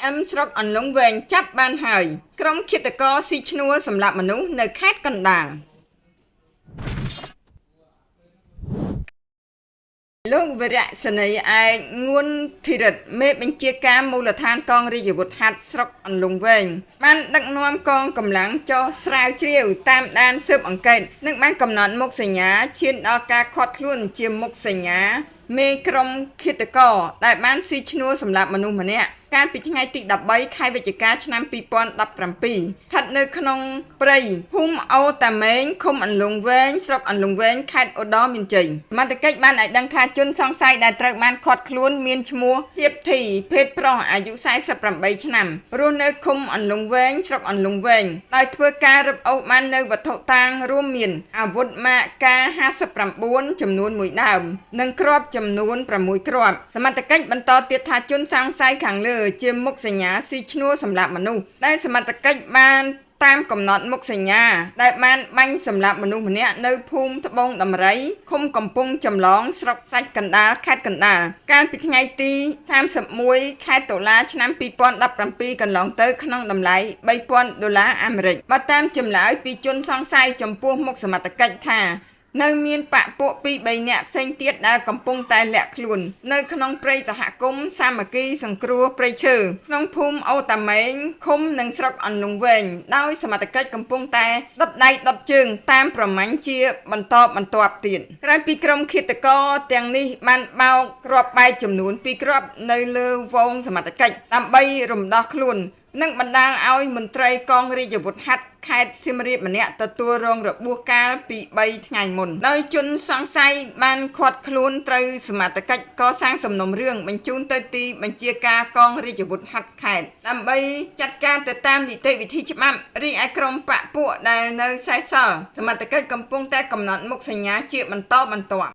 អឹមស្រុកអន្លង់វែងចាប់បានហើយក្រុមឃាតករស៊ីឈ្នួលសម្លាប់មនុស្សនៅខេត្តកណ្ដាលលោកវរៈសេនីយ៍ឯកងួនធីរិទ្ធមេបញ្ជាការមូលដ្ឋានកងរាជអាវុធហត្ថស្រុកអន្លង់វែងបានដឹកនាំកងកម្លាំងចុះស្រាវជ្រាវតាមដានស៊ើបអង្កេតនិងបានកំណត់មុខសញ្ញាឈានដល់ការឃាត់ខ្លួនជាមុខសញ្ញាមេក្រុមឃាតករដែលបានស៊ីឈ្នួលសម្លាប់មនុស្សម្នាក់កាលពីថ្ងៃទី13ខែវិច្ឆិកាឆ្នាំ2017ស្ថិតនៅក្នុងព្រៃភូមិអូតាម៉េងឃុំអន្លង់វែងស្រុកអន្លង់វែងខេត្តឧត្តរមានជ័យសមត្ថកិច្ចបានឲ្យដឹងថាជនសង្ស័យដែលត្រូវបានឃាត់ខ្លួនមានឈ្មោះហៀបធីភេទប្រុសអាយុ48ឆ្នាំរស់នៅឃុំអន្លង់វែងស្រុកអន្លង់វែងដោយធ្វើការរឹបអូសបាននៅវត្ថុតាងរួមមានអាវុធម៉ាក K59 ចំនួន1ដើមនិងគ្រាប់ចំនួន6គ្រាប់សមត្ថកិច្ចបន្តទៀតថាជនសង្ស័យខាងលើជាមុខសញ្ញាស៊ីឈ្នួលសម្លាប់មនុស្សដែលសមត្ថកិច្ចបានតាមកំណត់មុខសញ្ញាដែលបានបាញ់សម្លាប់មនុស្សម្នាក់នៅភូមិត្បូងដំរីឃុំកំពង់ចម្លងស្រុកសាច់កណ្ដាលខេត្តកណ្ដាលកាលពីថ្ងៃទី31ខែតុលាឆ្នាំ2017កន្លងទៅក្នុងតម្លៃ$3000អាមេរិកបើតាមចម្លើយពីជនសង្ស័យចំពោះមុខសមត្ថកិច្ចថានៅមានបកពួក2-3នាក់ផ្សេងទៀតដែលកំពុងតែលាក់ខ្លួននៅក្នុងព្រៃសហគមន៍សាមគ្គីសង្គ្រោះព្រៃឈើក្នុងភូមិអូតាម៉េងឃុំនិងស្រុកអន្លង់វែងដោយសមត្ថកិច្ចកំពុងតែដុតដៃដុតជើងតាមប្រមាញ់ជាបន្តបន្ទាប់ទៀតក្រោយពីក្រុមឃាតករទាំងនេះបានបោកគ្រាប់បែកចំនួន2គ្រាប់នៅលើហ្វូងសមត្ថកិច្ចដើម្បីរំដោះខ្លួននិងបណ្ដាលឲ្យមន្ត្រីកងរាជអាវុធហត្ថខេត្តសៀមរាបម្នាក់ទទួលរងរបួសកាលពី3ថ្ងៃមុនដោយជនសង្ស័យបានឃាត់ខ្លួនត្រូវសមត្ថកិច្ចកសាងសំណុំរឿងបញ្ជូនទៅទីបញ្ជាការកងរាជអាវុធហត្ថខេត្តដើម្បីចាត់ការទៅតាមនីតិវិធីច្បាប់រីឯក្រុមបកពួកដែលនៅសេសសល់សមត្ថកិច្ចកំពុងតែកំណត់មុខសញ្ញាជាបន្តបន្ទាប់